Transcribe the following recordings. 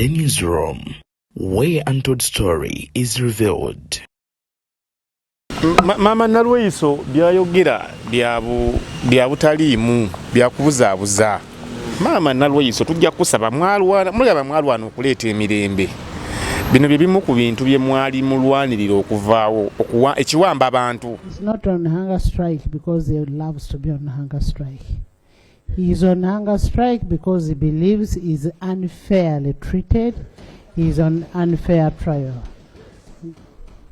The Newsroom, where untold story is revealed. Mama Nalweyiso byayogera byabutaliimu byakubuzaabuza. Mama Nalweyiso tujja kusaba mulaba mwalwana okuleeta emirembe. Bino bye bimu ku bintu bye mwali mulwanirira okuvaawo ekiwamba abantu. He's not on hunger strike because he loves to be on hunger strike. He is on hunger strike because he believes he is unfairly treated. He is on unfair trial.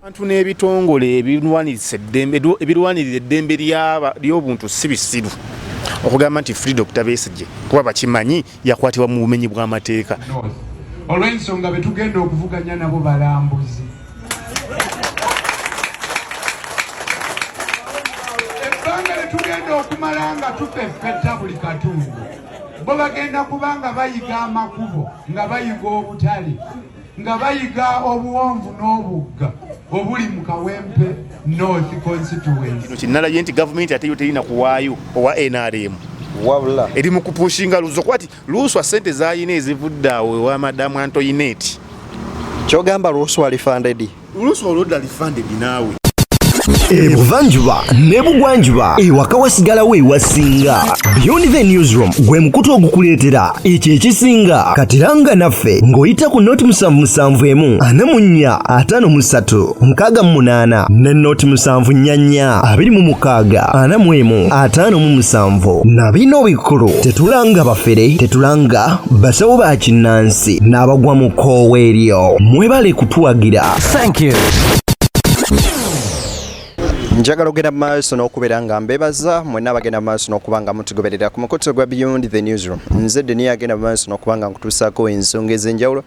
Abantu n'ebitongole ebirwanirira eddembe ly'obuntu si bisiru okugamba nti Free Dr. Besigye kuba bakimanyi yakwatibwa mu bumenyi bw'amateeka. Olw'ensonga be tugenda okuvuganya nabo balambuzi. Ebbanga lye tugenda okumala nga tupeffetta buli katundu. Bo bagenda kubanga bayiga amakubo, nga bayiga obutale, nga bayiga obuwonvu n'obugga obuli mu Kawempe North Constituency. Kino kinnalabye nti gavumenti ate yo terina kuwaayo owa NRM. Wabula eri mu kupushinga luzo kwati luswa sente zayina ezivudde awo wa Madamu Antoinette. kyogamba luswa alifandedi. Luswa olwodda alifandedi naawe. Ebuvanjuba nebugwanjuba ewaka wasigalawo ewasinga. Beyond the Newsroom gwe mukutu ogukuleetera ekyo ekisinga katiranga naffe ng'oyita ku noti 771 44 53 ne noti 744 26 41 na bino bikulu tetulanga bafere tetulanga basawo ba kinnansi n'abagwa mu koowa eryo mwebale kutuwagira. Thank you. Njagala ogenda maaso n'okubeera nga mbebaza mwenna abagenda maaso n'okubanga mutugoberera ku mukutu gwa Beyond the Newsroom. Nze Deni agenda maaso n'okubanga nkutuusaako ensonga ez'enjawulo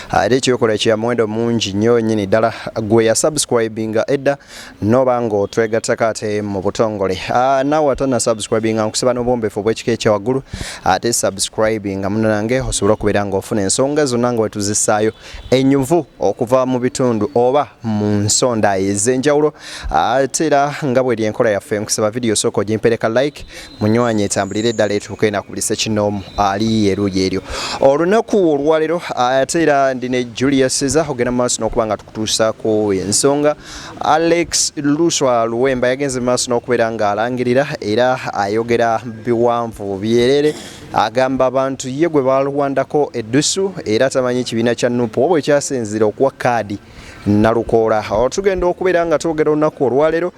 ate ekyokola kya muwendo mungi nnyo nnyini ddala gwe ya subscribinga edda n'oba ng'otwegattako ate mu butongole naawe atana subscribinga nkusaba n'obwombeefu obw'ekika ekya waggulu ate subscribinga munange osobola okubeera ng'ofuna ensonga zonna nga wetuzisaayo ennyuvu okuva mu bitundu oba mu nsonda ez'enjawulo ate era nga bwe enkola yaffe nkusaba video soko ogimpereka like munywanye etambulire eddala etuuke nakulise kinoomu ali eruuyi eryo. Olunaku olwaleero ate era ndine Julius Caesar ogenda maaso n'okuba nga tukutuusaako ensonga. Alex Luswa Luwemba yagenze maaso n'okubeera nga alangirira era ayogera biwanvu byerere agamba abantu ye gwe balwandako eddusu era tamanyi ekibiina kya Nuupu obwe kyasinzira okuwa kaadi nalukoola. Tugenda okubeera nga twogera olunaku olwaleero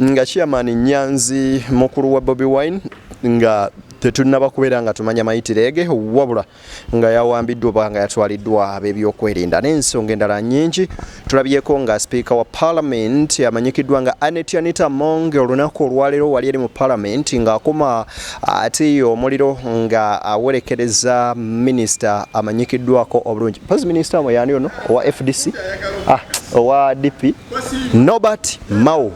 nga Chairman Nyanzi mukulu wa Bobi Wine nga tetunaba kubeera nga tumanya mayitirege wabula nga yawambiddwa oba nga yatwaliddwa ab'ebyokwerinda n'ensonga endala nnyingi. Tulabyeko nga Speaker wa Parliament amanyikiddwa nga Anita Among olunaku olwaleero wali eri mu Parliament ng'akoma ate omuliro nga awerekereza Minister amanyikiddwako obulungi. Pasi Minister mwe yani ono owa FDC owa DP Norbert Mao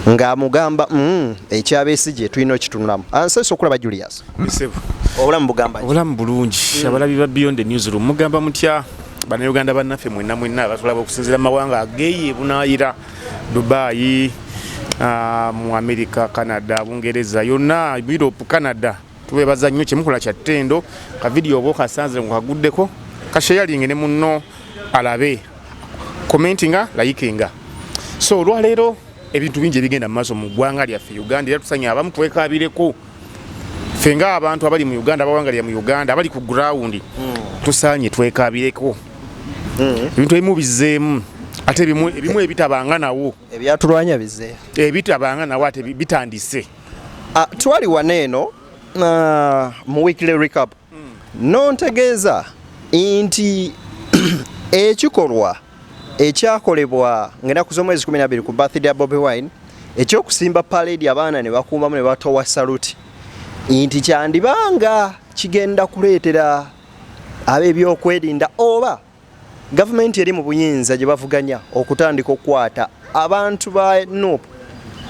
nga mugamba ekyabesigye tulina kitunulamu. Anseso okulaba Julius. Misebo. Obulamu bugamba. Obulamu bulungi. Abalabi ba Beyond the Newsroom mugamba mutya Bannayuganda bannaffe mwenna abatulaba okusinziira amawanga ageeyi ebunaayira Dubai, mu America, Canada, Bungereza yonna Europe, Canada. Tuwebaza nnyo kyemukola kya ttendo ka video oba okasanze mukaguddeko kashayalinge ne munno alabe commentinga likinga. So olwaleero ebintu bingi ebigenda maaso mu ggwanga lyaffe Uganda era tusanya abamu twekaabireko fenga abantu abali mu Uganda abawangalya mu Uganda abali ku ground tusanye twekaabireko ebintu ebimu bizzeemu ate ebimu ebitabanga nawo ebyatulwanya bizze ebitabanga nawo ate bitandise. Twali waneeno mu weekly recap nontegeeza nti ekikolwa ekyakolebwa ng'ennaku z'omwezi 12 ku birthday ya Bobi Wine ekyokusimba parade abaana ne bakuumamu ne batowa saluti nti kyandibanga kigenda kuleetera ab'ebyokwerinda oba gavumenti eri mu buyinza gye bavuganya okutandika okukwata abantu ba Nuupu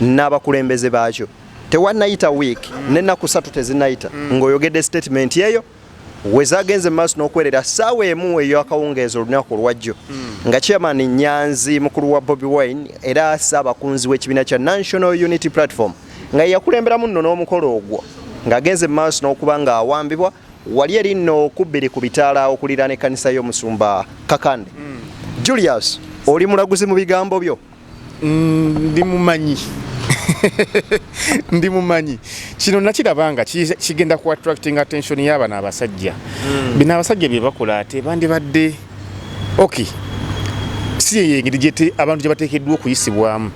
n'abakulembeze baakyo. Tewannayita week n'ennaku 3 tezinnayita ng'oyogedde statement eyo wezagenze maaso n'okwerera ssaawa emu ey'akawungeezi olunaku olwajjo nga Chairman Nyanzi mukulu wa Bobi Wine era ssaabakunzi w'ekibiina kya National Unity Platform nga yakulemberamu nno n'omukolo ogwo ng'agenze maaso n'okuba nga awambibwa wali eri nno kubbiri ku bitaala okuliraana ekkanisa y'omusumba Kakande. Julius, oli mulaguzi mu bigambo byo? Ndi mumanyi. Ndi mumanyi. Kino nakirabanga kigenda ku attracting attention y'abaana abasajja. Bino abasajja bye bakola ate bandibadde okay. Si yengeri gyete abantu gye bateekeddwa okuyisibwamu.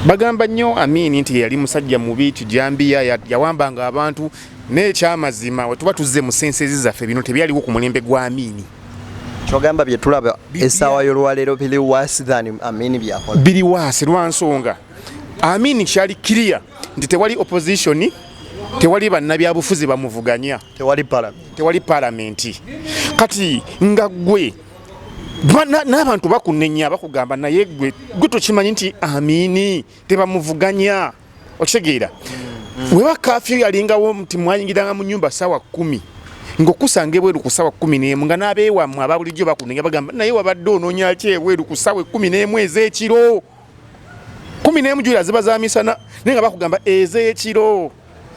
Bagamba nnyo Amini nti yali musajja mubi tujambiya yawambanga abantu n'ekyamazima we tuba tuzze mu sensezi zaffe bino tebyaliwo ku mulembe gwa Amini. Kyogamba bye tulaba essaawa y'olwaleero biri waasi than Amini byakola. Biri waasi lwa nsonga. Amini kyali clear nti tewali opposition, tewali bannabyabufuzi bamuvuganya, tewali parliament. Kati nga gwe n'abantu bakunenya bakugamba naye gwe tokimanyi nti Amini tebamuvuganya. Okitegeera? Wewa kafyu yalingawo nti mwayingiranga mu nnyumba ssaawa 10 ng'okusanga ebweru ku ssaawa 11 nga n'abeewammwe ababulijjo bakunenya bagamba naye wabadde onoonya ki ebweru ku ssaawa 11 ez'ekiro. 11 juira ziba za misana naye nga bakugamba ez'ekiro.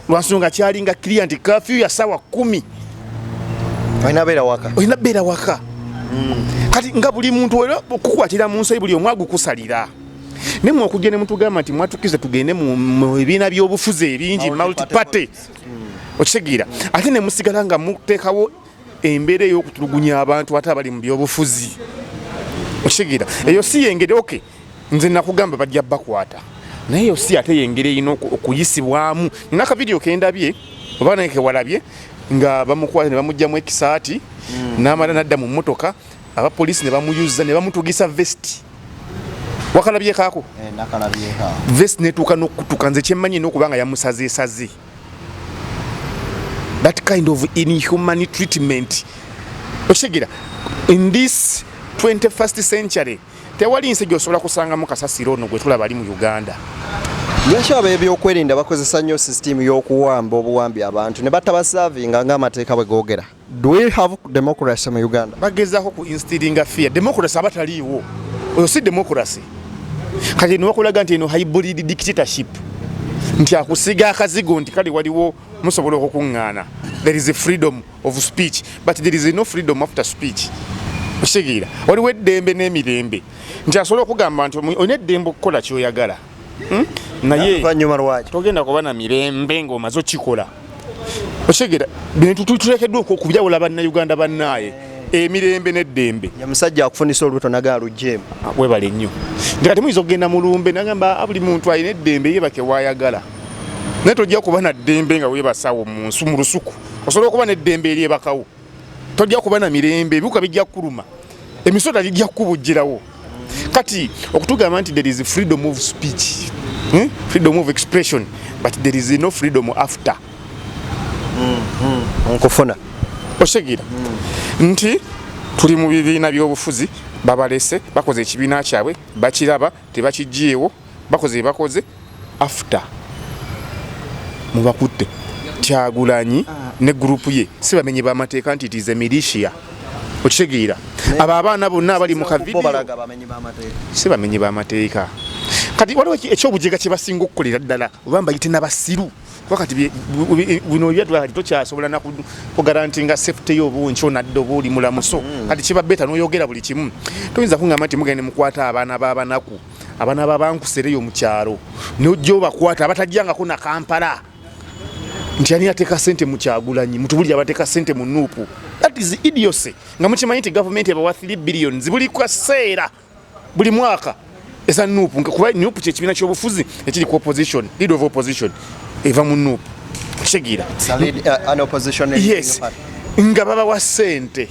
Lwansonga kyalinga clear nti kafyu ya ssaawa 10. Olina beera waka. Kati nga buli muntu era okukwatira mu nsi buli omu agukusalira. Nemwe okujja ne mutugamba nti mwatukize tugende mu ebiina by'obufuzi ebingi multi-party. Okitegeera? Ate ne musigala nga muteekawo embeera ey'okutulugunya abantu ate abali mu by'obufuzi. Okitegeera? Eyo si yengeri okay. Nze nakugamba bajja bakwata. Naye eyo si ate yengeri eyina okuyisibwamu. Nina akavidiyo kendabye oba naye kewalabye nga bamukwata ne bamugjamu ekisaati n'amala n'adda mu mmotoka abapoliisi ne bamuyuza ne bamutugisa vesti. Wakalabye kaako? Nakalabye ka. Vesti netuuka n'okutuka nze kyemmanyi n'okubanga yamusazeesaze. That kind of inhuman treatment. Okitegeera? In this 21st century tewali nsi gy'osobola kusangamu kasasiro ono gwe tulaba ali mu Uganda. Lwaki ab'ebyokwerinda bakozesa nnyo system y'okuwamba obuwambi abantu ne batabasavinga ng'amateeka bwe googera? Do we have democracy mu Uganda? Bagezaako ku instilling fear. Democracy abataliiwo. Oyo si democracy. Kati niwakulaga nti eno hybrid dictatorship. Nti akusiga akazigo nti kali waliwo musobola okukuŋŋaana. There is a freedom of speech, but there is no freedom after speech. Oshigira waliwo eddembe n'emirembe. Nti asobola okugamba nti olina eddembe okukola ky'oyagala. Naye togenda kuba na mirembe ng'omaze okikola. Oshigira bintu tulekeddwa okubyawula bannayuganda bannaaye. Emirembe n'eddembe. Ya musajja akufunisa olubuto nagalujjeemu. Webale nnyo. Nti kati muyinza okugenda mu lumbe nagamba buli muntu alina eddembe yeebake waayagala. Naye tojja kuba na ddembe nga weebasawo mu lusuku. Osobola okuba n'eddembe eryebakawo. Tojja kuba na mirembe ebiwuka bijja kuluma. Emisota gijja kubujjirawo. Kati okutugamba nti there is freedom of speech, freedom of expression, but there is no freedom after. Nkufuna. Oshegira. Nti tuli mu bibiina by'obufuzi babalese bakoze ekibiina kyabwe bakiraba tebakijjeewo bakoze after mubakutte Kyagulanyi ne group ye si bamenye b'amateeka nti it is a militia. Okitegeera abo abaana bonna abali mu kavidiyo si bamenye b'amateeka. Kati waliwo ekyobujega kye basinga okukolera ddala oba mbayite n'abasiru wakati bino byatula tokyasobola nakugarantinga safety y'obunki onadde oba oli mulamuso kati kiba beta n'oyogera buli kimu. Toyinza kuŋŋamba nti mugende mukwata abaana b'abanaku abaana babankusereyo mu kyalo n'ojja obakwata abatajjangako na Kampala nti ani ateeka ssente mu Kyagulanyi mutubuli abateeka ssente mu Nuupu. That is idiocy. Nga mukimanyi nti government ebawa 3 billion buli kaseera buli mwaka eza Nuupu kuba Nuupu kyekibiina ky'obufuzi ekiri ku opposition, lead of opposition eva mu Nuupu. Kitegeera an opposition yes nga babawa ssente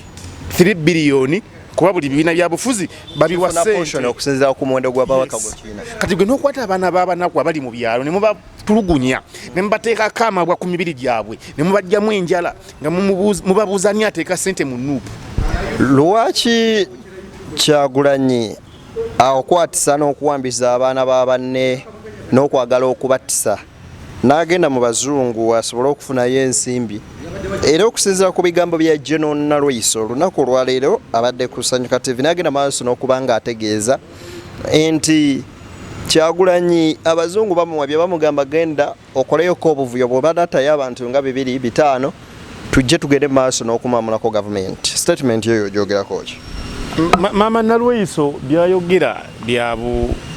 3 billion kuba buli bibiina bya bufuzi babiwa ssente okusinziira ku muwendo gw'ababaka gw'ekibiina. Kati gwe n'okwata abaana b'abanaku abali mu byalo ne mubatulugunya ne mubateekako amabwa ku mibiri gyabwe ne mubajjamu enjala nga mubabuuza ani ateeka ssente mu Nuupu. Lwaki Kyagulanyi okwatisa n'okuwambisa abaana ba banne n'okwagala okubattisa n'agenda mu bazungu asobole okufunayo ensimbi era okusinziira ku bigambo bya General Nalweyiso olunaku olwaleero abadde ku Ssanyuka TV n'agenda maaso n'okuba ng'ategeeza nti Kyagulanyi abazungu bamuwabye bamugamba genda okoleyoko obuvuyo bw'oba datayo abantu nga 2-5 tujje tugende maaso n'okumamulako government statement eyo gyogerako ki Mama Nalweyiso byayogera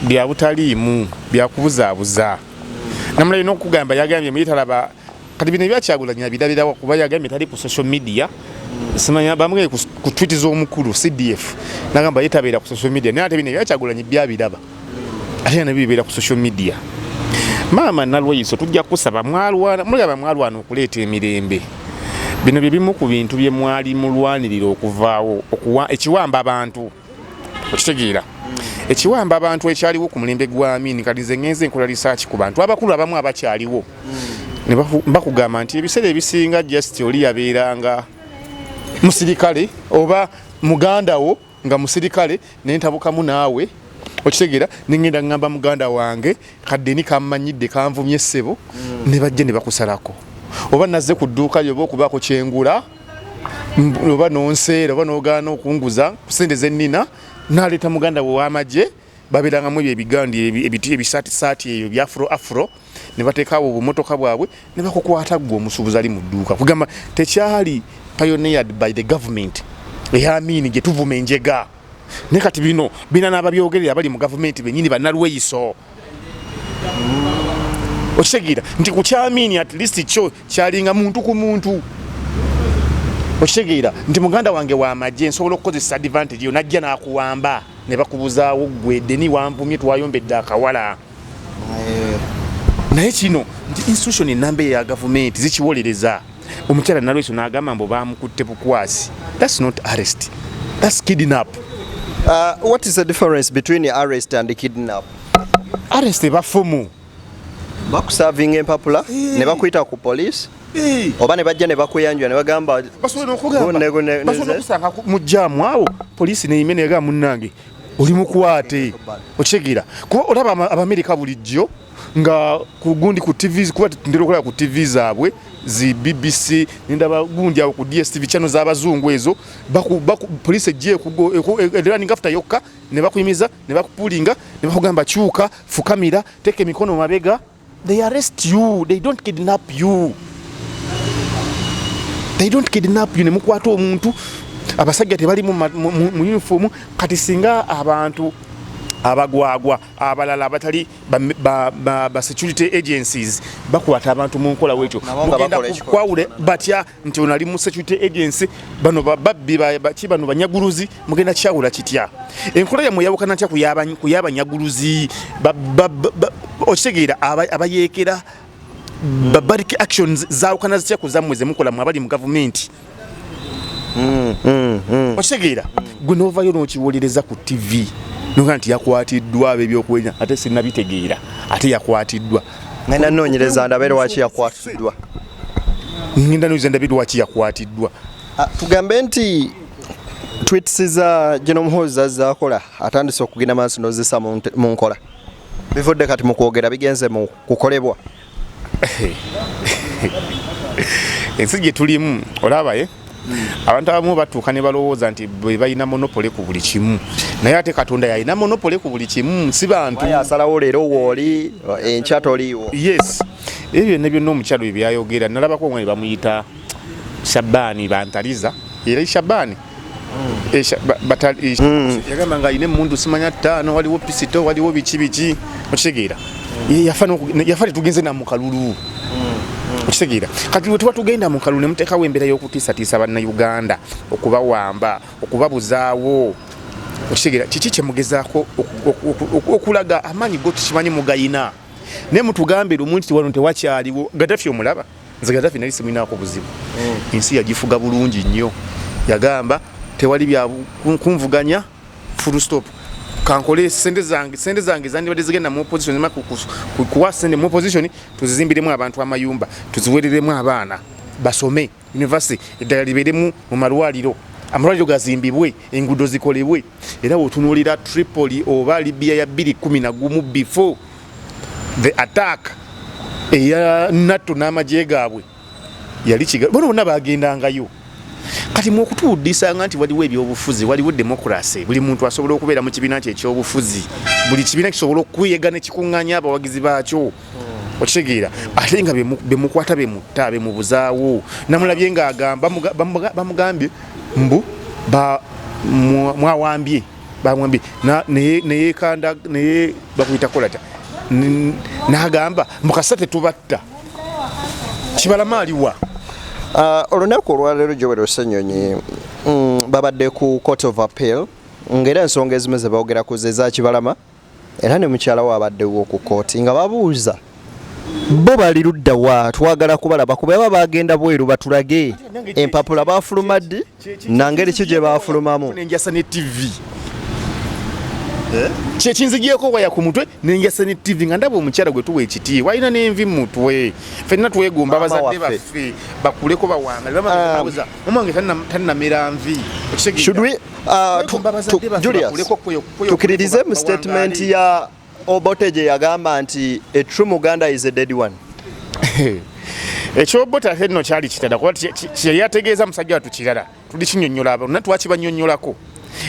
bya butaliimu byakubuzaabuza namula ino okugamba yagambye muyitalaba kati bino ebyakyagulanya birabirawo kuba yagambye tali ku social media simanya bamwe ku tweet z'omukulu CDF nagamba yetabeera ku social media naye ate bino ebyakyagulanya byabiraba ate nabibeera ku social media Mama Nalweyiso tujja kusaba mwalwana okuleeta emirembe bino bye bimu ku bintu bye mwali mulwanirira okuvaawo ekiwamba abantu okitegeera ekiwamba abantu ekyaliwo ku mulembe gwa Amin kati nze ngenze enkola research ku bantu abakulu abamu abakyaliwo ne bakugamba nti ebiseera ebisinga just oli yabeeranga musirikale oba muganda wo nga musirikale nentabukamu naawe okitegeera nengenda ngamba muganda wange kadde ni kammanyidde kanvumye essebo ne bajje ne bakusalako oba nazze ku dduuka lyo okubaako kyengula oba nonseera oba nogaana okunguza kusente zennina naleeta muganda we w'amagye babeerangamu ebyo ebigandi ebiti ebisaatisaati eyo bya afro ne bateekawo obumotoka bwabwe ne bakukwata gwe omusuubuzi ali mu dduuka kugamba tekyali pioneered by the government eyamini gye tuvuma enjega ne kati bino bina n'ababyogerera abali mu gavumenti bennyini Bannalweyiso okitegeera nti ku kyamini at least kyo kyalinga muntu ku muntu okitegeera nti muganda wange w'amagye nsobola okukozesa advantage yo najja n'akuwamba ne bakubuzaawo gwe deni wanvumye twayombedde akawala naye kino nti institution enamba ya gavumenti zikiwolereza omukyala Nalweyiso n'agamba mbu baamukutte bukwasi that's not arrest that's kidnap. What is the difference between the arrest and the kidnap? Arrest bafumu bakuserving empapula ne bakuyita ku police oba ne bajja ne bakuyanjwa ne bagamba basobola okusanga mu jaamu awo police ne imene ga munnange oli mukwate okitegeera kuba olaba Abamerika bulijjo nga ku gundi ku TVs kuba ndero kola ku TV zaabwe zi BBC ndaba gundi awo ku DSTV channel z'abazungu ezo police je running after yokka ne bakuyimiza ne bakupulinga ne bakugamba chuka fukamira teke mikono mabega. They arrest you, they don't kidnap you. They don't kidnap you. Nemukwata omuntu abasajja tebali mu uniform kati singa abantu abagwagwa abalala abatali ba security agencies bakwata abantu mu nkola wekyo mugenda kwawule batya nti onali mu security agency bano babbi bano banyaguluzi mugenda kyawula kitya enkola ya muyawukana ntya kuyaba nyaguluzi okitegeera abayekera babariki actions zaawukana zitya kuzammwe zemukola mu abali mu government okitegeera gwe novayo n'okiwolereza ku TV nunga nti yakwatiddwa ebyokwenya ate sinabitegeera ate yakwatiddwa ngenda noonyereza ndabere waki yakwatiddwa ngenda noonyereza ndabere waki yakwatiddwa tugambe nti tweets za General Muhoozi zaakola atandise okugenda maaso n'ozisa mu nkola bivudde kati mu kwogera bigenze mu kukolebwa ensi gye tulimu olabaye abantu abamu batuuka ne balowooza nti balina monopole ku buli kimu naye ate Katonda yalina monopole ku buli kimu si bantu asalawo leero wooli enkya toliiwo. Yes ebyo ne byonna omukyalo bye byayogera nalabako omwani bamuyita Shabani Bantaliza era Shabani yagamba nga alina emundu simanya ttaano waliwo pisito waliwo biki okitegeera yafa tetugenze na mu kalulu okitegeera kati bwe tuba tugenda mu kalulu ne muteekawo embeera y'okutiisatiisa bannayuganda okubawamba okubabuzaawo okitegeera kiki kye mugezaako okulaga amaanyi go tukimanyi mugayina naye mutugambe lumu nti wano tewakyaliwo Gaddafi omulaba nze Gaddafi nali simunaako buzibu ensi yagifuga bulungi nnyo yagamba tewali bya kunvuganya full stop kankole sente zange zandibadde zigenda mu opposition kuwa sente mu opposition tuzizimbiremu abantu amayumba tuziwereremu abaana basome university eddala libeeremu mu malwaliro amalwaliro gazimbibwe enguudo zikolebwe era otunuulira Tripoli oba Libya ya 2011 before the attack eya NATO n'amagye gaabwe yali kiga bonna bagendangayo kati mu okutuudisa nti waliwo ebyobufuzi waliwo democracy buli muntu asobola okubeera mu kibiina kye ekyobufuzi buli kibiina kisobola okuyega ne kikuŋŋaanya abawagizi baakyo okitegeera ate nga bemukwata bemutta bemubuzaawo namulabye nga agamba bamugambye mbu mwawambye bamwambye neyekanda naye bakuyita kolata n'agamba mukasa tetubatta Kibalama aliwa olunaku olwaleero Joel Ssenyonyi babadde ku Court of Appeal ng'era ensonga ezimu ze boogerako ze za Kibalama era ne mukyala we abaddewo ku kooti nga babuuza bo bali ludda wa twagala kubalaba kuba baba bagenda bweru batulage empapula baafuluma ddi nangeri ki gye baafulumamu nenjasa ne TV kyekinzigyeko waya ku mutwe nenjasa ne TV nga ndaba omukyala gwe tuwa ekitiibwa alina n'envi mu mutwe ffenna twegomba abazadde baffe bakuleko bawanga bamaza omange tannamera nvi tukiririze mu statement ya Obote gye yagamba nti a true Muganda is a dead one. Ekyobote ate nno kyali kitala kuba yali ategeeza musajja watu kirala tuli kinyonnyola abantu natwakibanyonnyolako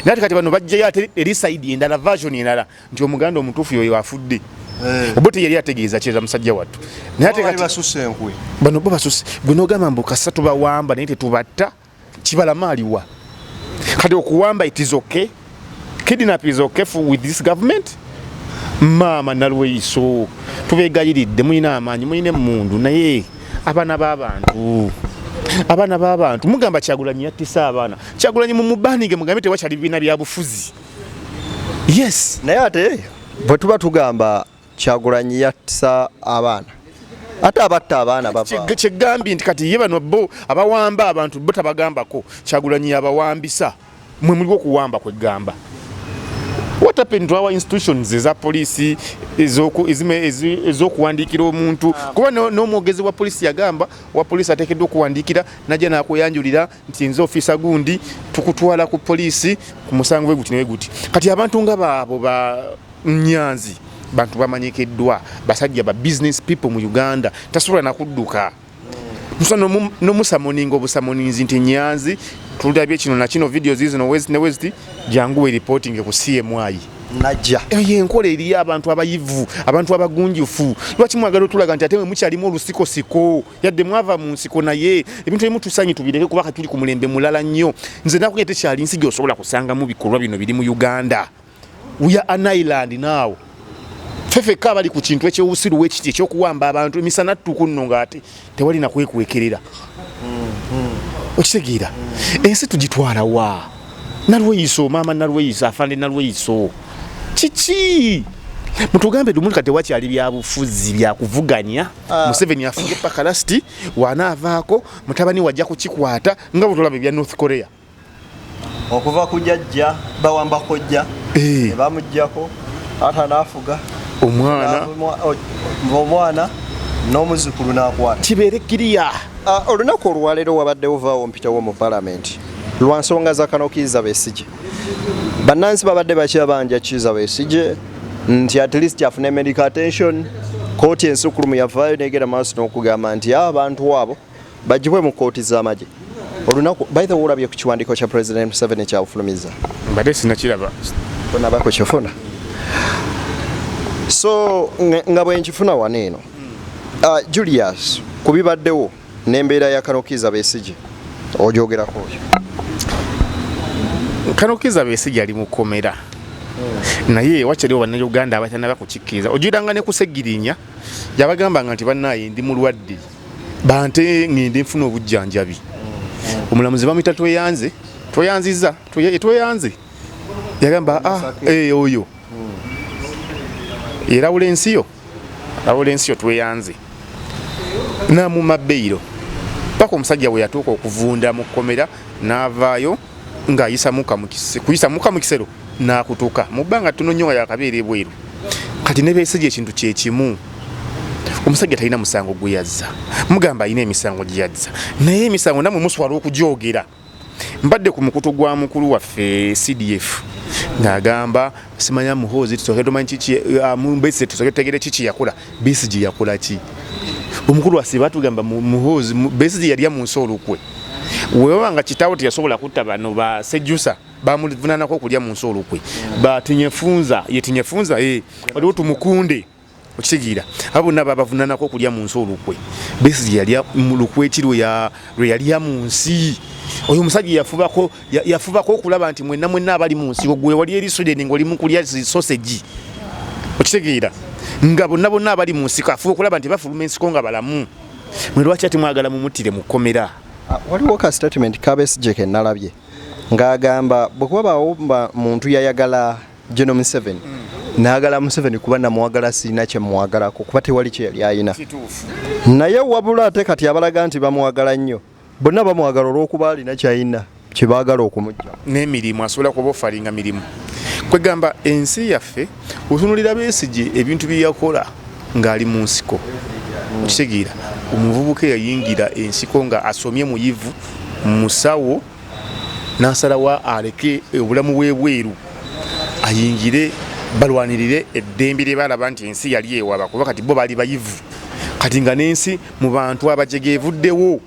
naye kati bano bajjayo ate eri sayidi endala version endala nti omuganda omutuufu yoyo afudde Obote yali ategeeza kyeza musajja wattu naye ate kati basusse enkwe bano bo basusse gwe n'ogamba mbu kasa tubawamba naye tetubatta Kibalama aliwa kati okuwamba it is okay kidnap is okay with this government Mama nalweiso tubegayiridde mulina amaanyi mulina emmundu naye abaana b'abantu mugamba Kyagulanyi yattisa abaana Kyagulanyi mu mubanige mugambe tewakyali bibiina bya bufuzi yes naye ate bwe tuba tugamba Kyagulanyi yattisa abaana ate abatta abaana bava kyegambye nti kati ye bano bo abawamba abantu bo tabagambako Kyagulanyi abawambisa mwe muliwo okuwamba kwegamba. What happened to our institutions eza police ezokuwandikira omuntu kuba n'omwogezi wa polisi yagamba wa polisi ateekeddwa okuwandikira najja nakuyanjulira nti nze ofisa gundi tukutwala ku polisi ku musango bwe guti ne guti kati abantu nga baabo ba Nyanzi bantu bamanyikiddwa basajja ba business people mu Uganda tasobola nakudduka nomusamoninga obusamoninzi nti Nyanzi tulabye kino na kino videos izo no West jangu we reporting ku CMI najja enkola eri abantu abayivu abantu abagunjufu lwaki mwagalo tulaga nti atemwe mukyalimu olusikosiko yadde mwava mu nsiko naye ebintu ebimu tusanyi tubireke kuba tuli ku mulembe mulala nnyo nze nakugete kyali nsi gy'osobola kusanga mu bikolwa bino biri mu Uganda. We are an island now. Fefe kabali ku kintu eky'obusiru w'ekiti ekyokuwamba abantu emisana ttuku nno ng'ate tewali na kwekwekerera okitegeera ensi tugitwala wa Nalweyiso mama Nalweyiso afande Nalweyiso kiki mutugambe dumuli kati wakyali bya bufuzi bya kuvuganya Museveni afunge paka lasti wanaavaako mutabani wajja kukikwata nga butulabe bya North Korea okuva kujajja bawamba kojja bamujjako ata nafuga omwana n'omuzukulu n'akwata kibeere kiriya. Olunaku olwaleero wabaddewo vaawo mpitawo mu palamenti lwa nsonga za Kano Kizza Besigye. Bannansi babadde bakyabanja Kizza Besigye nti at least afune medical attention. Kooti ensukulumu yavaayo negera maaso n'okugamba nti abantu abo bagibwe mu kooti z'amagye. Olunaku by the way olabye ku kiwandiiko kya President Museveni kyafulumiza mbadde sinakiraba bonabako kyofuna so nga bwe nkifuna waneeno Julius kubibaddewo n'embeera ya Kano Kizza Besigye ogyogerako oyo Kano Kizza Besigye ali mu kkomera naye wakyaliwo bannayuganda abatanaba kukikkiriza ojiranga ne kusegirinya yabagambanga nti bannaye ndi mulwadde bante ngende nfuna obujjanjabi omulamuzi bamuyita tweyanziza yagamba oyo era ulensiyo tweyanze namuma bbeiro paka omusajja bwe yatuuka okuvunda mu kkomera n'avaayo ng'ayisa muka mu kisero n'akutuka mu bbanga ttono nnyo nga yakabeera ebweru kati ne Besigye ekintu kye kimu omusajja talina musango gwe yazza mugamba alina emisango gye yazza naye emisango namwe muswala okugyogera. Mbadde ku mukutu gwa mukulu waffe CDF ng'agamba simanya muhoozi tusooke tumanyi kiki Besigye tusooke tutegere kiki yakola Besigye yakola ki omukulu waffe batugamba muhoozi Besigye yalya mu nsi olukwe wewanga kitaawo teyasobola kutta bano ba Sejjusa bamuvunaanako okulya mu nsi olukwe batinyefunza waliwo tumukunde okitegeera abo bonna babavunanako okulya mu nsi olukwe Besigye yalya mu lukwe ki lwe yalya mu nsi oyo omusajja yafubako okulaba nti mwenna abali mu nsi gwe wali eri Sweden ng'oli mu kulya sausage okitegeera nga bonna abali mu nsiko afuba okulaba nti bafuluma ensiko nga balamu mwe lwaki ati mwagala mumuttire mu kkomera waliwo ka statement ka Besigye ke nalabye ng'agamba bwe kuba bawomba muntu yayagala General Museveni naagala Museveni kuba namwagala sirina kye mwagalako kuba tewali kye yali ayina naye wabula ate kati abalaga nti bamwagala nnyo bonna bamwagala olw'okuba alina kyayina kye baagala okumujja n'emirimu asobola kuba ofalinga mirimu kwegamba ensi yaffe otunulira Besigye ebintu bye yakola ng'ali mu nsiko okitegeera omuvubuka yayingira ensiko nga asomye muyivu musawo n'asalawo aleke obulamu bwebweru ayingire balwanirire eddembe lye balaba nti ensi yali ewaba kuba kati bo bali bayivu kati nga n'ensi mu bantu abajege evuddewo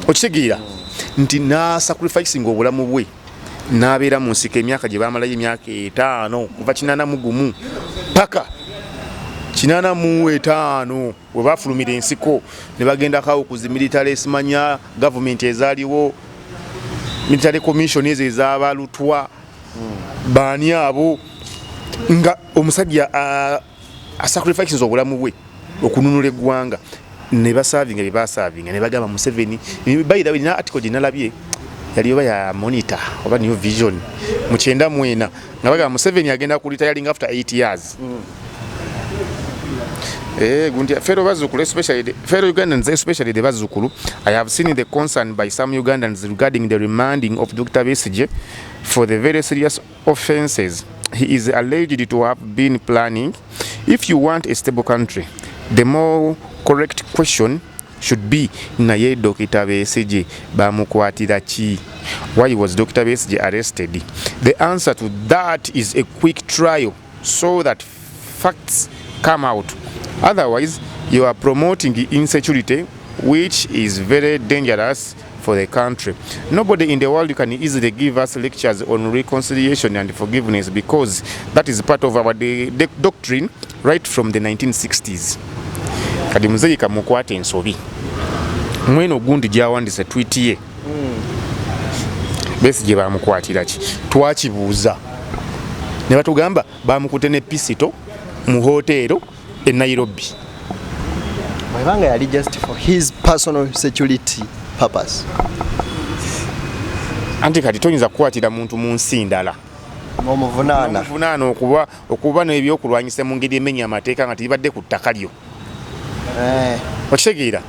okitegeera nti n'asacrificing obulamu bwe n'abeera mu nsiko emyaka gye baamalayo emyaka 5 kuva 81 paka 85 we bafulumira ensiko ne bagendako okuzi military esimanya gavumenti ezaaliwo military commission ezo ez'abalutwa baani abo nga omusajja sacrifices obulamu bwe okununula eggwanga ne basaavinga bye basaavinga ne bagamba Museveni bayira na article gye nalabye yali oba ya Monitor oba New Vision mu 94 nga bagamba Museveni agenda ku retiring after 8 years fellow Bazukulu, fellow Ugandans, especially the Bazukulu, I have seen the concern by some Ugandans regarding the remanding of Dr. Besigye for the very serious offences he is alleged to have been planning. If you want a stable country, the more correct question should be naye Dr. Besigye bamukwatira ki? Why was Dr. Besigye arrested? The answer to that is a quick trial so that facts come out. Otherwise, you are promoting insecurity, which is very dangerous for the country. Nobody in the world can easily give us lectures on reconciliation and forgiveness because that is part of our doctrine right from the 1960s. Kadi muzeyi kamukwate ensobi. Mweno gundi gyawandise tweet ye. Besigye bamukwatira ki? Twakibuuza. Ne batugamba bamukute ne pisito mu hotelo e Nairobi. Mwebanga yali just for his personal security purpose. Anti kati toyinza kukwatira muntu mu nsi ndala. Omuvunaana okuba n'ebyokulwanyisa mu ngeri emenya amateeka nga tebibadde ku ttaka lyo. Okitegeera?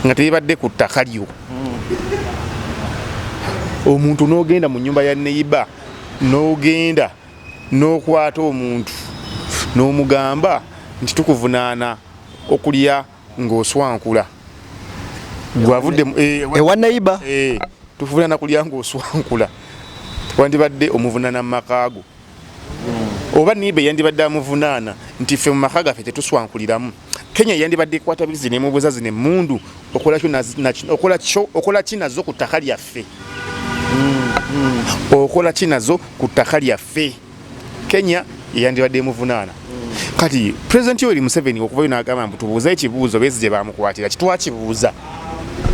Nga tebibadde ku ttaka lyo. Omuntu n'ogenda mu nnyumba ya neiba n'ogenda n'okwata omuntu n'omugamba nti tukuvunaana okulya ng'oswankula gwavudde ewa neiba tuvunaana kulya ng'oswankula wandibadde omuvunaana mu makaago oba niibe yandibadde amuvunaana nti ffe mu maka gaffe tetuswankuliramu. Kenya yandibadde ekwata bizi nemubuuza zino emmundu okola ki nazo ku ttaka lyaffe okola ki nazo ku ttaka lyaffe. Kenya yandibadde emuvunaana. Kati President Yoweri Museveni okuvayo n'agamba mbu tubuuze ekibuuzo Besigye bamukwatira kitwakibuuza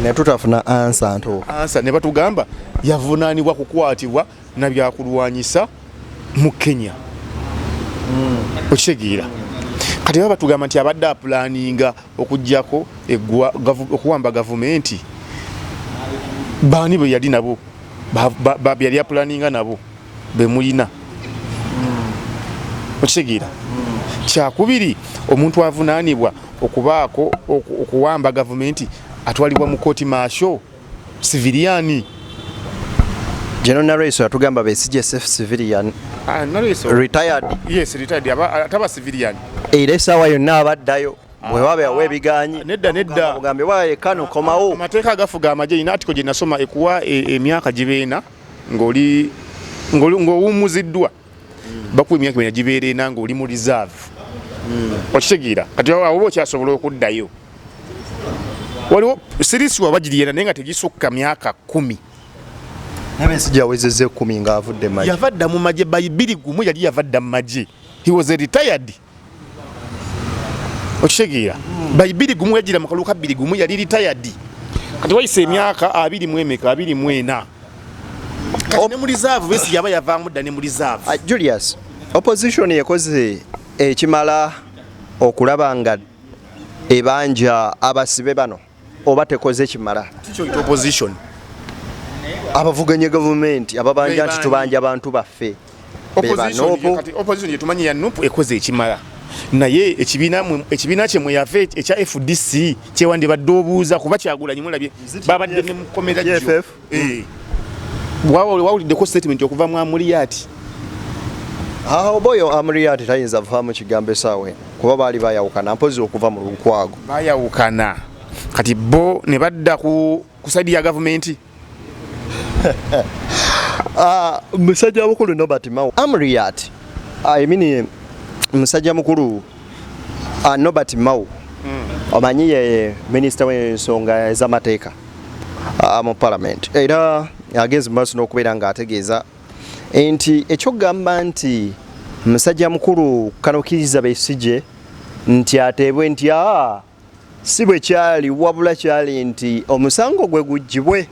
ne tutafuna ansa nto ansa ne batugamba yavunaanibwa kukwatibwa na byakulwanyisa mu Kenya. Okitegeera kati baba batugamba nti abadde apulaninga okujjako okuwamba gavumenti baani bwe yali nabo yali apulaninga nabo bemulina. Okitegeera kyakubiri omuntu avunaanibwa okubaako okuwamba gavumenti atwalibwa mu kooti maasho civilian. General Nareso atugamba Besigye civilian. Retired. Yes, retired. Ataba civilian. Era essaawa yonna abaddayo bwe waba yaweebiganyi nedda bugambe waaye kano komawo. Amateeka agafuga amagye ina atiko gye nasoma ekuwa emyaka gibeena ng'owummuziddwa bakuwa emyaka bena gibeera ena ng'oli mu reserve. Okitegeera kati oba okyasobola okuddayo waliwo sirisi wabagiriyena naye nga tegisukka myaka 10. Besigye awezezza 10 ng'avudde mu magye. Yavadda mu magye by 2 yali yavadda mu magye. He was retired. okitegeera bayibiri gumu yajira mu kaluka 21 yali retired kati wayise emyaka 24 kati ne mu reserve besi yaba yavaamu dda ne mu reserve. Julius, opposition yekoze ekimala okulaba nga ebanja abasibe bano oba tekoze kimala kicho opposition abavuganye government ababanja nti tubanja abantu baffe opposition yetumanyi ya NUP ekoze ekimala naye ekibiina kye mweyave ekya FDC kyewandi badde obuuza kuba Kyagulanyi mulabye babadde ne mukomera GFF wawuliddeko statement okuva mu Amuriat boyo Amuriat tayinza vaamu kigambo esaawe kuba baali bayawukana mpozi okuva mu Lukwago bayawukana kati bo ne badda ku saidi ya government. Musajja mukulu Nobert Mao Amuriat musajja mukulu Nobert Mao omanyi ye minisita w'ensonga ez'amateeka mu parliament era agenze maaso n'okubeera ng'ategeeza nti ekyokugamba nti musajja mukulu Kanokiriza Besigye nti ateebwe nti si bwe kyali wabula kyali nti omusango gwe gugibwe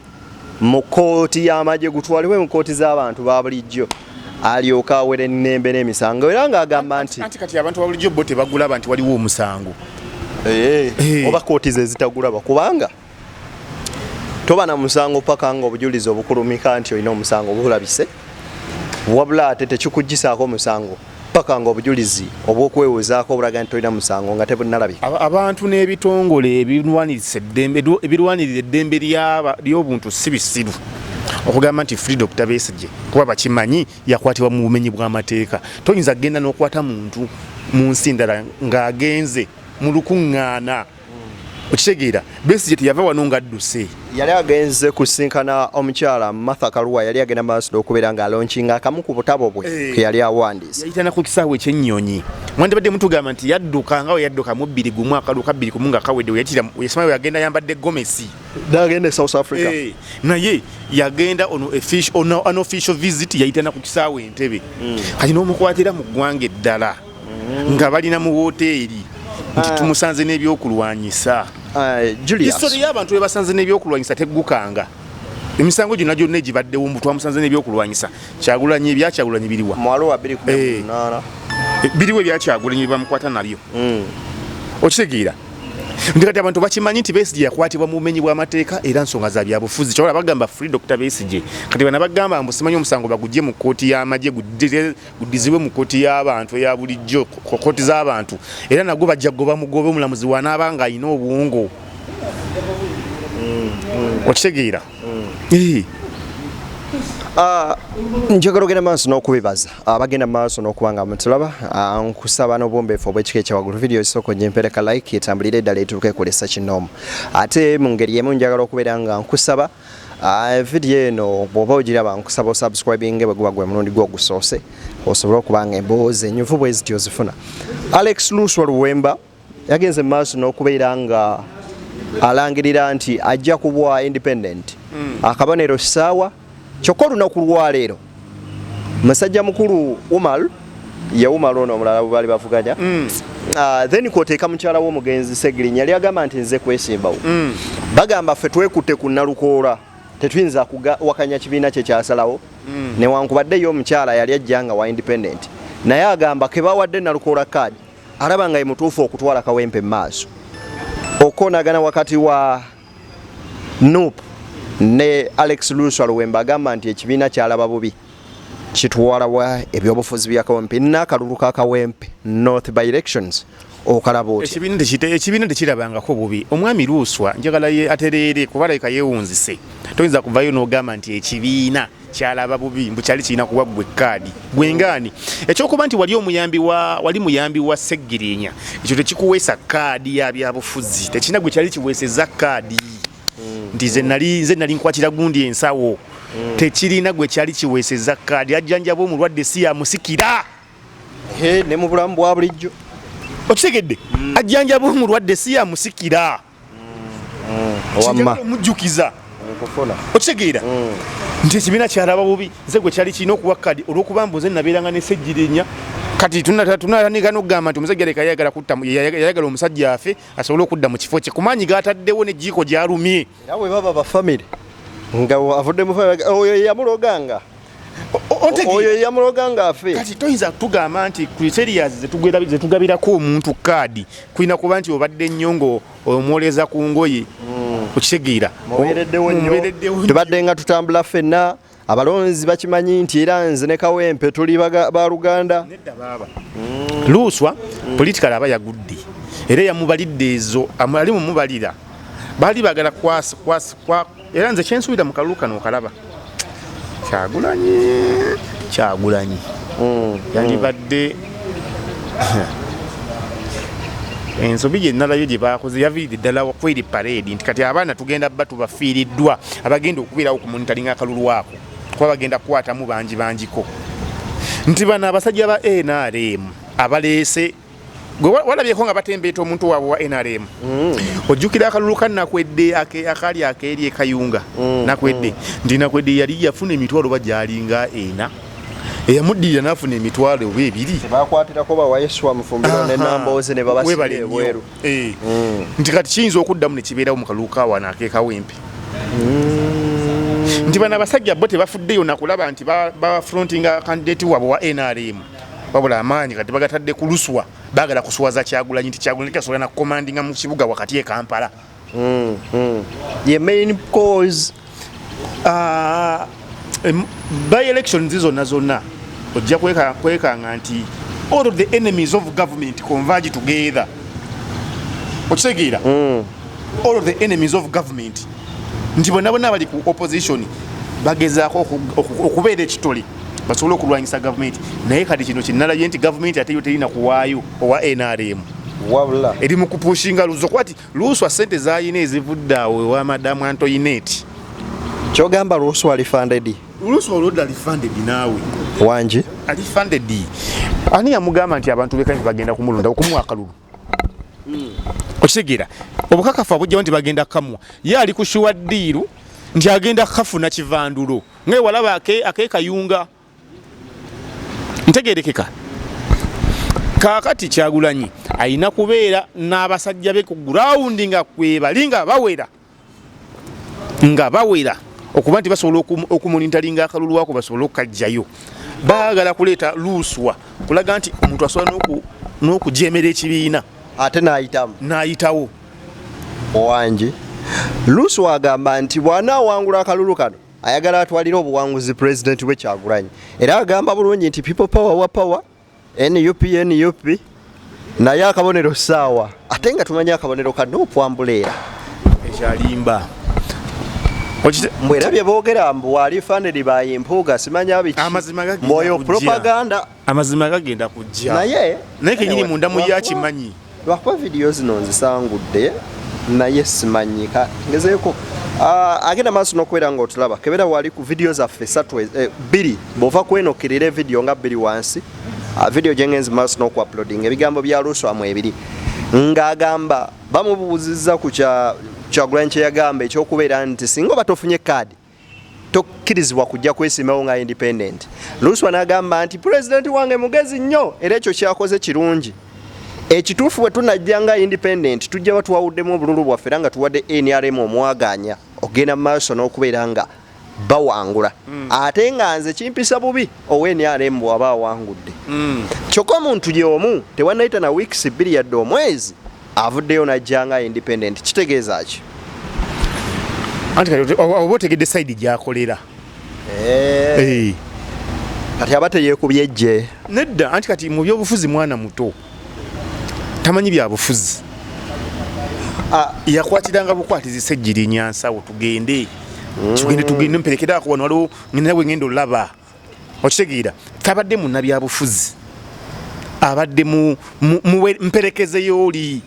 mu kkooti y'amagye gutwalibwe mu kkooti z'abantu ba bulijjo alyoka awere n'embe n'emisango era ng'agamba nti kati abantu ba bulijjo bo tebagulaba nti waliwo omusango oba kkooti ze zitagulaba kubanga toba na musango paka nga obujulizi obukulumika nti olina omusango obulabise wabula ate tekikugisaako musango paka nga obujulizi obw'okwewozaako obulaga nti olina musango nga tebunnalabika. Abantu n'ebitongole ebirwanirira eddembe ly'obuntu si bisiru okugamba nti Free Dr. Besigye kuba bakimanyi yakwatibwa mu bumenyi bw'amateeka toyinza kgenda n'okwata muntu mu nsi ndala ng'agenze mu lukuŋŋaana okitegeera Besigye teyava wano ng'adduse yali agenze kusinkana omukyala Martha Karua yali agenda maaso n'okubeera ng'alonkinga akamu ku butabo bwe ke yali awandiise yayitana ku kisaawe ekyennyonyi mwandibadde mutugamba nti yadduka nga we yadduka mu 21 akaduka 21 nga kawedde yasemayo yagenda yambadde gomesi nagenda South Africa naye yagenda unofficial visit yayitana ku kisaawe Entebbe kati n'omukwatira mu ggwanga eddala nga balina mu woteeri nti tumusanze n'ebyokulwanyisa. Julius history y'abantu bebasanze n'ebyokulwanyisa teggukanga emisango gyonna gyonna egibaddewo mbu twamusanze n'ebyokulwanyisa Kyagulanyi ebyakyagulanyi biriwa mwalo wa 2018 biriwo ebyakyagulanyi bamukwata nabyo okitegeera ndi kati abantu bakimanyi nti Besigye yakwatibwa mu bumenyi bw'amateeka era nsonga za byabufuzi kyola bagamba Free Dr. Besigye kati bana bagamba mbu simanyi omusango bagujje mu kkooti y'amagye guddizibwe mu kkooti y'abantu eya bulijjo kkooti z'abantu era nagwo bajja goba mugobe omulamuzi wanaabanga ayina obwongo okitegeera njagala ogenda maaso n'okubibaza abagenda maaso n'okubanga mutulaba nkusaba n'obwombeefu obw'ekika ekyawaggulu vidiyo esooka gyempereka like etambulire eddala etuuke kulesa kinoomu ate mu ngeri emu njagala okubeera nga nkusaba vidiyo eno bw'oba ogiraba nkusaba osubscribinge bwe guba gwe mulundi gwo ogusoose osobole okubanga emboozi ennyuvu bwe ziti ozifuna. Alex Luswa Luwemba yagenze maaso n'okubeera nga alangirira nti ajja kubwa independent akabonero ssaawa kyokka olunaku lwaleero musajja mukulu Umar ono omulala bwe baali bavuganya then kwoteeka mukyala w'omugenzi Segirinya yali agamba nti nze kwesimbawo bagamba ffe twekutte ku Nalukoola tetuyinza wakanya kibiina kye kyasalawo newankubaddeyo omukyala yali ajja nga wa independent naye agamba ke bawadde Nalukoola kaadi alaba nga ye mutuufu okutwala Kawempe mu maaso okonagana wakati wa NUP ne Alex Luswa Luwemba agamba nti ekibiina kyalaba bubi kitwala wa ebyobufuzi bya Kawempe n'akalulu ka Kawempe North by elections okalaba oti ekibiina tekirabangako bubi omwami Luswa njagala ye atereere kubaleka yeewunzise toyinza kuvayo n'ogamba nti ekibiina kyalaba bubi mbu kyali kirina kuwa gwe kaadi gwengaani ekyokuba nti wali muyambi wa Segirinya ekyo tekikuweesa kaadi ya byabufuzi tekirina gwe kyali kiweeseza kaadi nti nze nali nkwatira gundi ensawo tekirina gwe kyali kiweeseza kaadi ajjanjaba omulwadde si yamusikira ne mu bulamu bwa bulijjo okitegedde ajjanjaba omulwadde si yamusikira omujjukiza okitegeera nti ekibiina kyalaba bubi nze gwe kyali kirina okuwa kaadi olw'okuba mbu nze nabeeranga ne Segirinya kati tunalanika n'okugamba nti omusajja leka yayagala omusajja afe asobole okudda mu kifo kye kumanyi gaataddewo n'ejjiiko gy'alumye era bwe baba bafamire nga avudde mu famire oyo yamuloganga oyo yamuloganga afe kati toyinza kutugamba nti criteria zetugabirako omuntu kaadi kulina kuba nti obadde nnyo omwoleza ku ngoye okitegeera mubeereddewo nnyo tubadde nga tutambula ffenna abalonzi bakimanyi nti era nze ne Kawempe tuli baluganda nedda baaba Luswa politikali aba yagudde era yamubalidde ezo ali mumubalira baali bagala era nze kyensuubira mu kalulu kano okalaba Kyagulanyi yandibadde ensobi gyennalayo gye baakoze yaviiridde ddala kweri parade nti kati abaana tugenda bba tubafiiriddwa abagenda okubeerawo ku monitoringa akalulu ako kuba bagenda kukwatamu bangiko nti bano abasajja ba NRM abaleese walabyeko nga batembeeta omuntu waabwe wa NRM ojjukira akalulu ka Nakwedde akali akeeri ekayunga Nakwedde nti Nakwedde yali yafuna emitwalo bajyalinga ena eyamuddirira n'afuna emitwalo oba ebiri bakwatirako bawayeswa mufumbiro ne Nambooze ne babasibe ebweru nti kati kiyinza okuddamu ne kibeerawo mu kalulu ka wano ak'ekawempe nti bano abasajja bo tebafuddeyo nakulaba nti bafrontinga kandidate waabwe wa NRM wabula amaanyi kati bagatadde ku Luswa bagala kuswaza Kyagulanyi nti Kyagulanyi kasobola na commandinga mu kibuga wakati e Kampala ye main cause by elections zonna ojja kwekanga nti all of the enemies of government converge together okitegeera all of the enemies of government nti bonna bali ku opposition bagezaako okubeera ekitole basobole okulwanyisa gavumenti naye kati kino kinnalayo nti gavumenti ate yo terina kuwaayo owa NRM wabula eri mu kupushinga Luzo kwati Luswa ssente zayina ezivudde awo ewa madamu Antoinette kyogamba Luswa alifunded Luswa olwodda alifunded naawe wangi alifunded ani yamugamba nti abantu bekanyi bagenda kumulonda okumuwa akalulu okitegeera obukakafu abujjawo nti bagenda kamuwa ye ali kushuwa ddiiru nti agenda kafuna kivandulo ngaye walaba akekayunga ntegerekeka kakati Kyagulanyi ayina kubeera n'abasajja be ku ground nga kwebali nga bawera okuba nti basobola okumonitoringa akalulu wako basobola okukajjayo baagala kuleeta Luswa kulaga nti omuntu asobola n'okujemera ekibiina ate n'ayitawo owangi Luswa agamba nti bw'anaawangula akalulu kano ayagala atwalira obuwanguzi pulezidenti we Kyagulanyi era agamba bulungi nti people power wa power NUP naye akabonero saawa ate nga tumanyi akabonero ka n'opwambuleera ekyalimba mbwera bye boogera mbu wali funded by Mpuuga simanya biki mwoyo propaganda amazima gagenda kujja naye kenyini munda mu yakimanyi lwakuba vidiyo zino nzisangudde naye simanyika ngezeeko agenda maaso n'okubeera nga otulaba kebera wali ku vidiyo zaffe 2 bw'ova kwenokirira evidiyo nga 2 wansi vidiyo gyengenzi maaso n'okuuploadinga ebigambo bya Luswa mu 2 ng'agamba bamubuuzizza ku Kyagulanyi kye yagamba ekyokubeera nti singa oba tofunye kaadi tokkirizibwa kujja kwesimawo nga independent. Luswa n'agamba nti pulezidenti wange mugezi nnyo era ekyo kyakoze kirungi. Ekituufu bwe tunajja nga independent tujja batwawuddemu obululu bwaffe era nga tuwadde NRM omwaganya ogenda mu maaso n'okubeera nga bawangula ate nga nze kimpisa bubi owe NRM bw'aba awangudde kyokka omuntu gye omu tewannayita na weeks 2 yadde omwezi avuddeyo najja nga independent kitegeeza ki anti oba otegedde side gy'akolera kati aba teyeekubye ejje nedda anti kati mu byobufuzi mwana muto tamanyi byabufuzi yakwatiranga bukwatizi sejjiri Nyansawo tugende tugende mperekerako wano waliwo nawe ngendo olaba okitegeera tabadde munna byabufuzi abadde mu mperekezeyo oli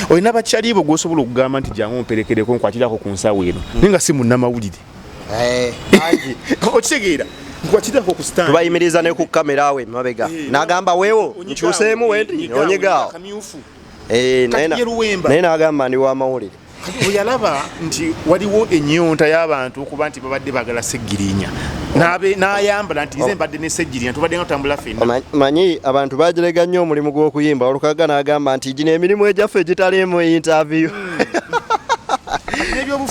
olina bakyalibo gwosobola okugamba nti jangu mperekereko nkwatirako ku nsawo eno nenga si munnamawulire okitegeera nkwatirako ku stand tubayimiriza ne ku kamera awe mabega n'agamba weewo nkyuseemu wendi onyegaawo naye n'agamba ndi w'amawulire oyalaba nti waliwo ennyonta y'abantu okuba nti babadde bagala seggirinya n'ayambala nti nze mbadde ne sejjiri tubadde nga tutambula ffenna. Manyi abantu bagerega nnyo omulimu gw'okuyimba olukaga n'agamba nti gino emirimu egyaffe gitaliimu interview.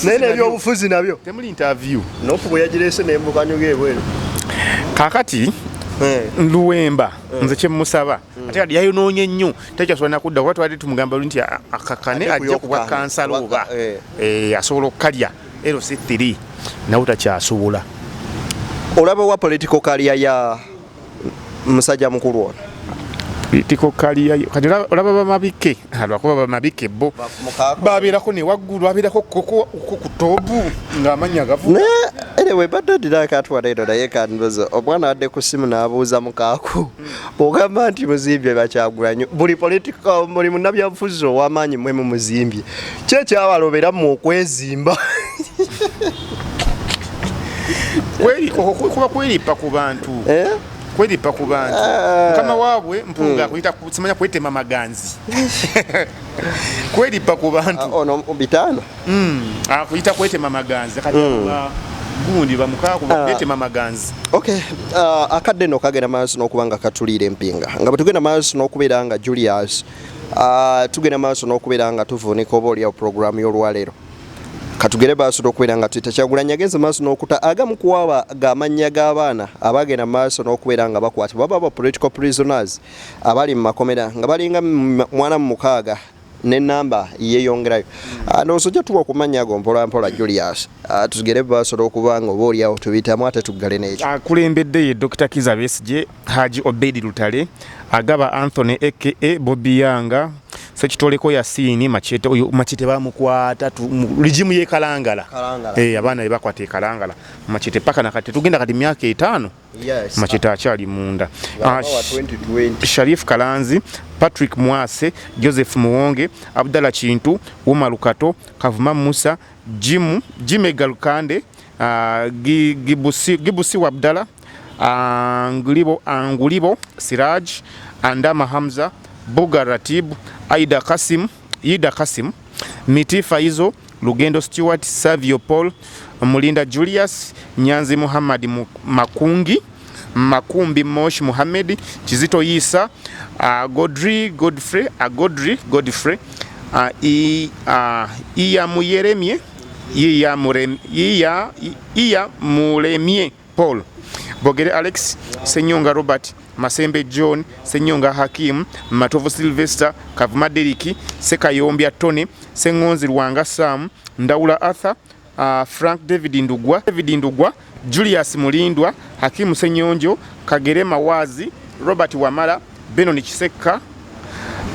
Naye n'ebyobufuzi nabyo temuli interview. Nofu bwe yagireese n'embukanyuga ebweru. Kaakati Luwemba nze kye musaba ate kati yayonoonye nnyo tekyasobola nakudda kuba twali tumugamba nti akakane ajja kuba kansala oba asobola okukalya LC3 nawe takyasobola. Olaba wa political career ya musajja mukulu ono? Political career kati olaba bamabike lwakuba bamabike bo babeerako ne waggulu babeerako ku toobu ng'amanya gavu. Anyway, badde ndiraakatwala eno naye kandoza omwana adde ku simu n'abuuza mukaaku ogamba nti muzimbye Bakyagulanyi buli political buli munnabyabufuzi ow'amaanyi mmwe mu muzimbye ki ekyabalobera mu okwezimba? kuba kweripa ku bantu kweripa ku bantu mukama waabwe mpunga akuyita simanya kwetema maganzi kweripa ku bantu ono bitano akuyita kwetema maganzi kati gundi bamukaaku kwetema maganzi. Okay, akadde no kagenda maaso n'okubanga katulira empinga nga batugenda maaso n'okubeera nga Julius tugenda maaso n'okubeera nga tuvuunika oba olyawo programu y'olwaleero katugere maaso n'okubeera nga tuyita Kyagulanyi agenze maaso n'okuta agamu ku abo g'amannya g'abaana abagenda maaso n'okubeera nga bakwatibwa baba political prisoners abali mu makomera nga balinga mwana mu 6 n'ennamba yeeyongerayo. N'osojja tuwa okumanya ago mpola mpola Julius tugere maaso n'okubanga oba olyawo tubitamu ate tuggale n'ekyo. Akulembedde ye Dr. Kizza Besigye, Haji Obedi Lutale, agaba Anthony aka Bobby Yanga, Sekitoleko Yasini Machete oyo Machete bamukwata regimu ye Kalangala. Abaana be bakwata Kalangala Machete paka nakati tugenda kati myaka 5. Yes. Machete akyali munda. 2020. Sharif Kalanzi, Patrick Mwase, Joseph Muwonge, Abdallah Kintu, Uma Lukato, Kavuma Musa, Jime Galukande, Gibusi Wabdala, Angulibo Siraj, Andama Hamza, Boga Ratib, Ida Kasim, Miti Faizo, Lugendo Stewart, Savio Paul, Mulinda Julius, Nyanzi Muhammad Makungi, Makumbi Mosh Muhammad, Chizito Isa, Godfrey, Iya Muyeremie, Iya Muremie Paul, Bogere Alex, Senyonga Robert, Masembe John, Senyonga Hakim, Matovu Sylvester, Kavuma Deriki, Sekayombia Tony, Sengonzi Rwanga Sam, Ndaula Arthur, Frank David Ndugwa, Julius Mulindwa, Hakimu Senyonjo, Kagere Mawazi, Robert Wamala, Benoni Kiseka,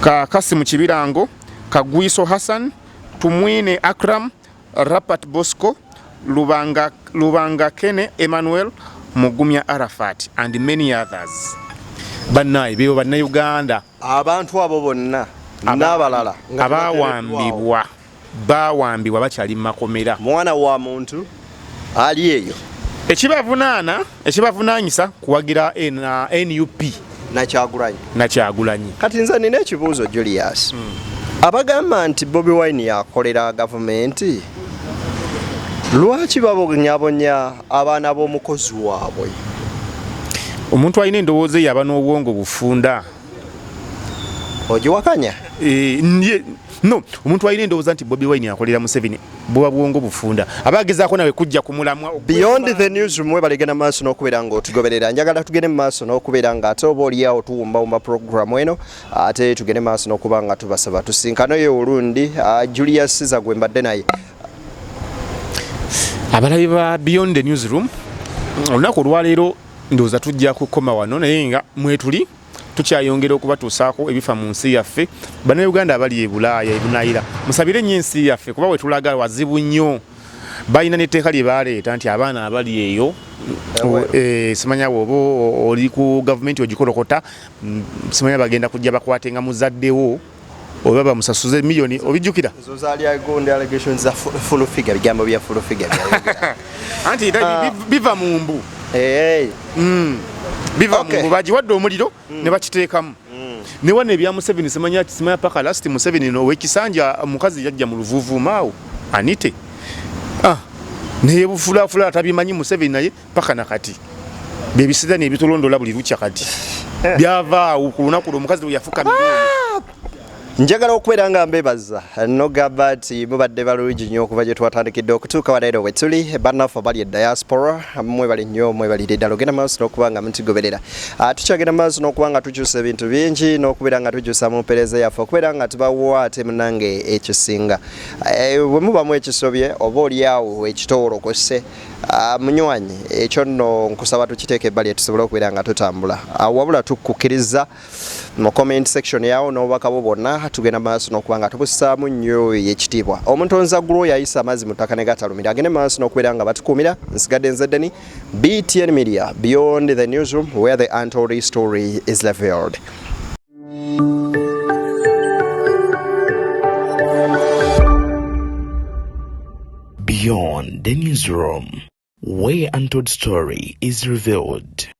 Kasimu Chibirango, Kagwiso Hassan, Tumwine Akram, Rapat Bosco, Lubanga Kene Emmanuel, Mugumya Arafat, and many others. Bannayi bebo bannayuganda abantu abo bonna n'abalala bawambibwa bakyali mu makomera. Mwana wa muntu ali eyo ekibavunaanyisa kuwagira NUP na Kyagulanyi. Kati nze nina ekibuuzo Julius, abagamba nti Bobi Wine yakolera gavumenti lwaki babonyabonya abaana b'omukozi waabwe? Omuntu alina endowooza yaba n'obwongo bufunda. Ogiwakanya? No, omuntu alina endowooza nti Bobi Wine yakolera Museveni buba bwongo bufunda. Abagezaako nawe kujja kumulamwa. Beyond the newsroom we baligenda maaso n'okubeera ng'otugoberera. Njagala tugende maaso n'okubeera ng'ate oba olyawo tuwumbawumba programu eno ate tugende maaso n'okuba nga tubasaba tusinkano ye olundi Julius Caesar gwe mbadde naye. Abalabi ba Beyond the Newsroom olunaku olwaleero ndowooza tujja kukoma wano naye nga mwetuli tukyayongera okubatuusaako ebifa mu nsi yaffe. Bannayuganda abali e Bulaaya ebunaayira musabire nnyo ensi yaffe kuba we tulaga wazibu nnyo. Balina n'etteeka lye baaleeta nti abaana abali eyo simanya bw'oba oli ku gavumenti ogikolokota simanya bagenda kujja bakwatenga muzaddewo oba bamusasuze milioni obijjukira zo zaali agonde allegations za full figure bigambo bya full figure anti biva mu mbu biva mu mbu bagiwadde omuliro ne bakiteekamu ne wana ebya Museveni simanya paka last Museveni no wekisanja mukazi yajja mu Luvuvu maawo anite naye bufulafula atabimanyi Museveni naye paka nakati bebisizani ebitolondola buli lukya kati byavaawo ku lunaku lwo omukazi yafuka miliyoni. Njagala okubeera nga mbebaza nogamba nti mubadde balungi nnyo okuva gye twatandikidde okutuuka waleero we tuli bannaffe abali e diaspora mwebali nnyo mwebalire ddala ogenda maaso n'okuba nga mutugoberera tukyagenda maaso n'okuba nga tukyusa ebintu bingi n'okubeera nga tukyusa mu mpeereza yaffe okubeera nga tubawa ate munange ekisinga bwe mubamu ekisobye oba oliawo ekitoolokose munywanyi ekyo nno nkusaba tukiteeka ebbali tusobole okubeera nga tutambula wabula tukukkiriza mu comment section yawo n'obubaka bwo bwonna tugenda maaso n'okuba nga tubussaamu nnyo ekitiibwa omuntu onzaggulwo yayisa amazzi mu ttaka ne gatalumira agende maaso n'okubeera nga batukuumira nsigadde nzeddeni BTN Media Beyond the Newsroom where the untold story is revealed. Beyond the Newsroom, where untold story is revealed.